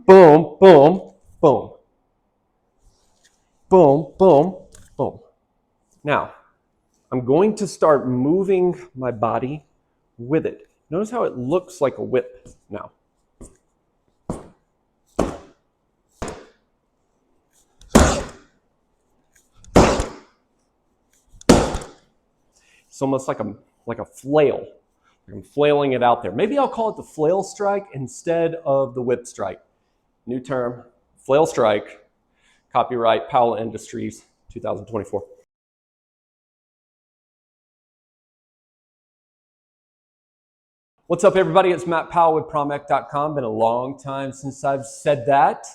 boom, boom, boom. Boom, boom, boom. Now, I'm going to start moving my body with it. Notice how it looks like a whip now. It's almost like a flail. I'm flailing it out there. Maybe I'll call it the flail strike instead of the whip strike. New term, flail strike. Copyright Powell Industries, 2024. What's up, everybody? It's Matt Powell with Promec.com. Been a long time since I've said that,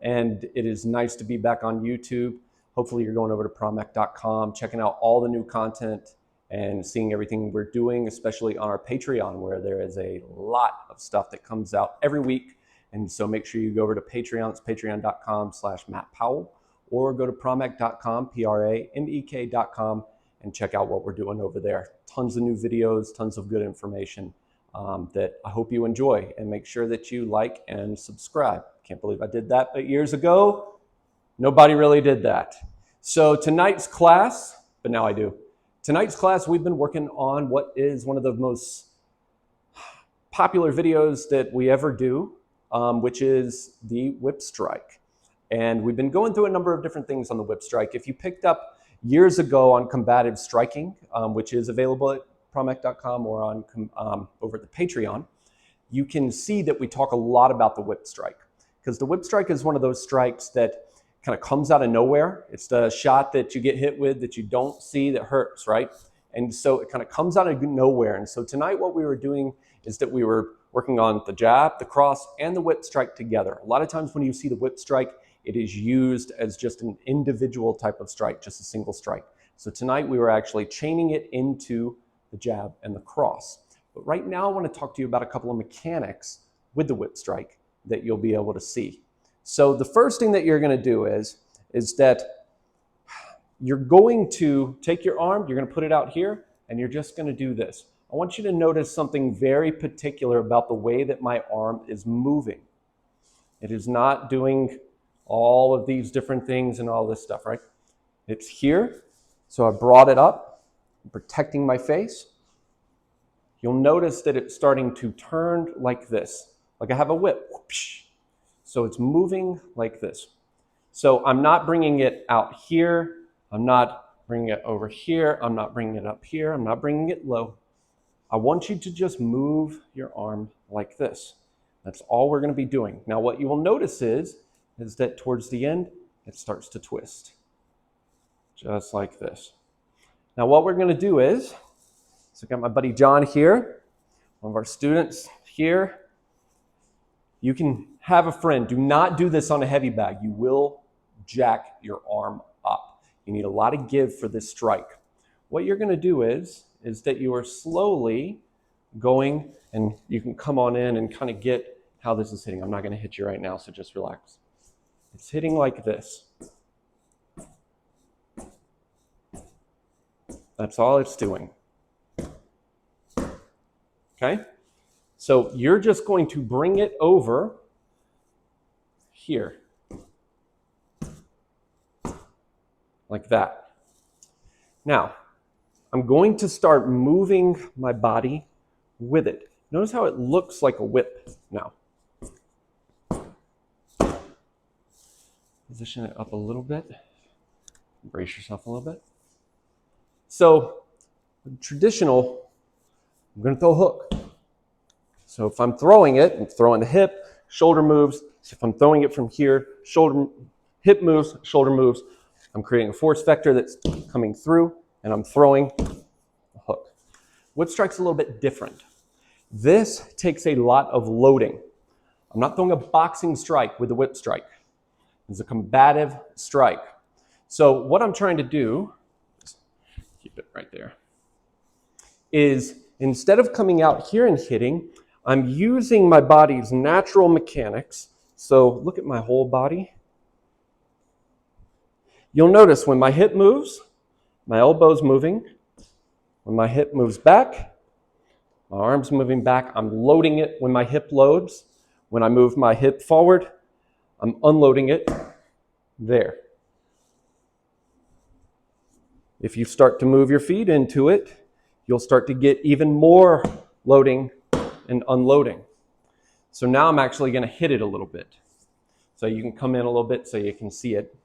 and it is nice to be back on YouTube. Hopefully you're going over to Promec.com, checking out all the new content and seeing everything we're doing, especially on our Patreon, where there is a lot of stuff that comes out every week. And so make sure you go over to Patreon. It's patreon.com/Matt Powell, or go to Promec.com, Pramek.com, and check out what we're doing over there. Tons of new videos, tons of good information that I hope you enjoy, and make sure that you like and subscribe. Can't believe I did that, but years ago, nobody really did that. So tonight's class, but now I do. Tonight's class, we've been working on what is one of the most popular videos that we ever do, which is the whip strike. And we've been going through a number of different things on the whip strike. If you picked up years ago on combative striking, which is available at Promec.com or on over at the Patreon, you can see that we talk a lot about the whip strike, because the whip strike is one of those strikes that kind of comes out of nowhere. It's the shot that you get hit with that you don't see that hurts, right? And so it kind of comes out of nowhere. And so tonight what we were doing is that we were working on the jab, the cross, and the whip strike together. A lot of times when you see the whip strike, it is used as just an individual type of strike, just a single strike. So tonight we were actually chaining it into the jab and the cross. But right now I want to talk to you about a couple of mechanics with the whip strike that you'll be able to see. So the first thing that you're going to do is that you're going to take your arm, you're going to put it out here, and you're just going to do this. I want you to notice something very particular about the way that my arm is moving. It is not doing all of these different things and all this stuff, right? It's here, so I brought it up, protecting my face. You'll notice that it's starting to turn like this, like I have a whip. Whoosh. So it's moving like this. So I'm not bringing it out here. I'm not bringing it over here. I'm not bringing it up here. I'm not bringing it low. I want you to just move your arm like this. That's all we're going to be doing. Now what you will notice is that towards the end, it starts to twist. Just like this. Now what we're going to do is, so I got my buddy John here, one of our students here. You can have a friend. Do not do this on a heavy bag. You will jack your arm up. You need a lot of give for this strike. What you're going to do is that you are slowly going, and you can come on in and kind of get how this is hitting. I'm not going to hit you right now, so just relax. It's hitting like this. That's all it's doing. Okay? So you're just going to bring it over here, like that. Now, I'm going to start moving my body with it. Notice how it looks like a whip now. Position it up a little bit. Brace yourself a little bit. So, traditional, I'm going to throw a hook. So if I'm throwing it, I'm throwing the hip, shoulder moves. So if I'm throwing it from here, hip moves, shoulder moves. I'm creating a force vector that's coming through, and I'm throwing a hook. Whip strike's a little bit different. This takes a lot of loading. I'm not throwing a boxing strike with the whip strike. It's a combative strike. So what I'm trying to do, keep it right there, is instead of coming out here and hitting, I'm using my body's natural mechanics. So look at my whole body. You'll notice when my hip moves, my elbow's moving. When my hip moves back, my arm's moving back. I'm loading it when my hip loads. When I move my hip forward, I'm unloading it there. If you start to move your feet into it, you'll start to get even more loading and unloading. So now I'm actually going to hit it a little bit. So you can come in a little bit so you can see it.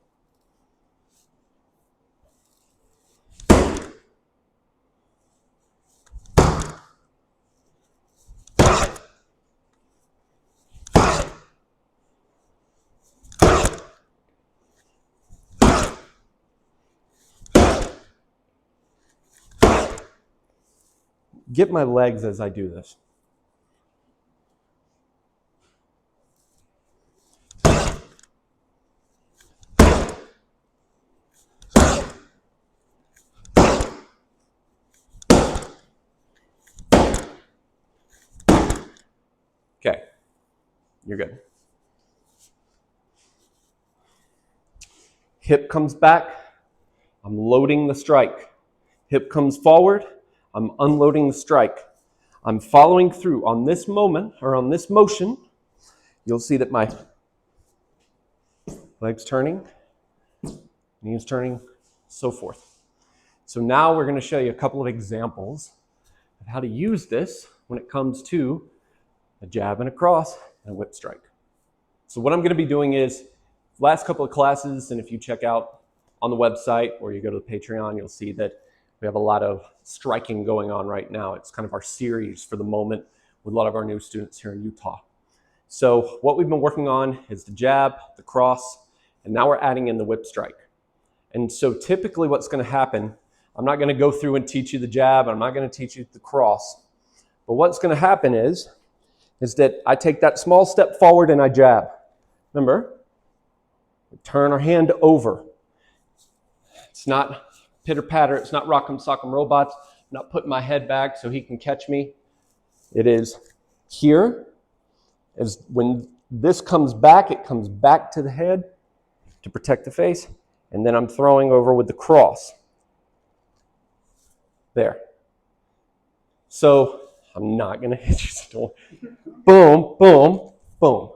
Get my legs as I do this. Okay, you're good. Hip comes back, I'm loading the strike. Hip comes forward, I'm unloading the strike. I'm following through on this moment, or on this motion. You'll see that my legs turning, knees turning, so forth. So now we're going to show you a couple of examples of how to use this when it comes to a jab and a cross and a whip strike. So what I'm going to be doing is, last couple of classes, and if you check out on the website or you go to the Patreon, you'll see that we have a lot of striking going on right now. It's kind of our series for the moment with a lot of our new students here in Utah. So what we've been working on is the jab, the cross, and now we're adding in the whip strike. And so typically what's going to happen, I'm not going to go through and teach you the jab, I'm not going to teach you the cross. But what's going to happen is that I take that small step forward and I jab. Remember, turn our hand over. It's not pitter-patter, it's not rock'em sock'em robots. I'm not putting my head back so he can catch me. It is here. As when this comes back, it comes back to the head to protect the face, and then I'm throwing over with the cross. There. So I'm not going to hit you. So boom, boom, boom.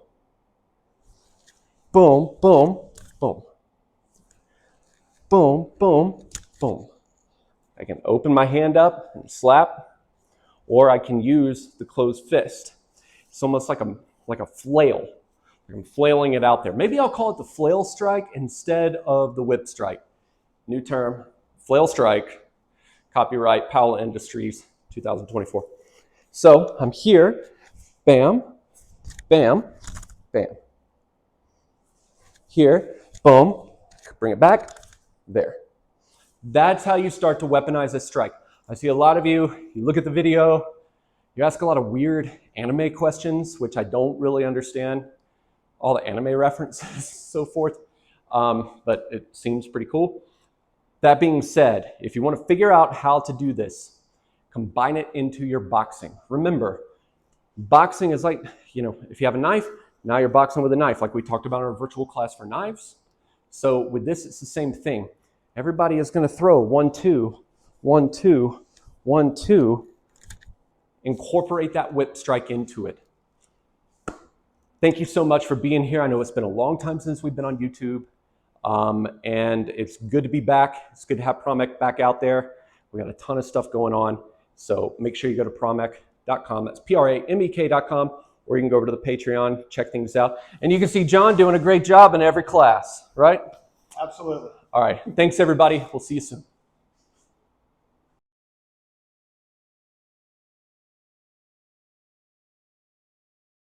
Boom, boom, boom. Boom, boom, boom. I can open my hand up and slap, or I can use the closed fist. It's almost like a flail. I'm flailing it out there. Maybe I'll call it the flail strike instead of the whip strike. New term, flail strike. Copyright Powell Industries, 2024. So I'm here, bam, bam, bam. Here, boom, bring it back, there. That's how you start to weaponize a strike. I see a lot of you look at the video, you ask a lot of weird anime questions, which I don't really understand, all the anime references, so forth, but it seems pretty cool. That being said, if you want to figure out how to do this, combine it into your boxing. Remember, boxing is like, if you have a knife, now you're boxing with a knife, like we talked about in our virtual class for knives. So with this, it's the same thing. Everybody is going to throw 1, 2, 1, 2, 1, 2. Incorporate that whip strike into it. Thank you so much for being here. I know it's been a long time since we've been on YouTube, and it's good to be back. It's good to have Promec back out there. We got a ton of stuff going on, so make sure you go to promec.com. That's pramek.com, or you can go over to the Patreon, check things out, and you can see John doing a great job in every class, right? Absolutely. All right. Thanks, everybody. We'll see you soon.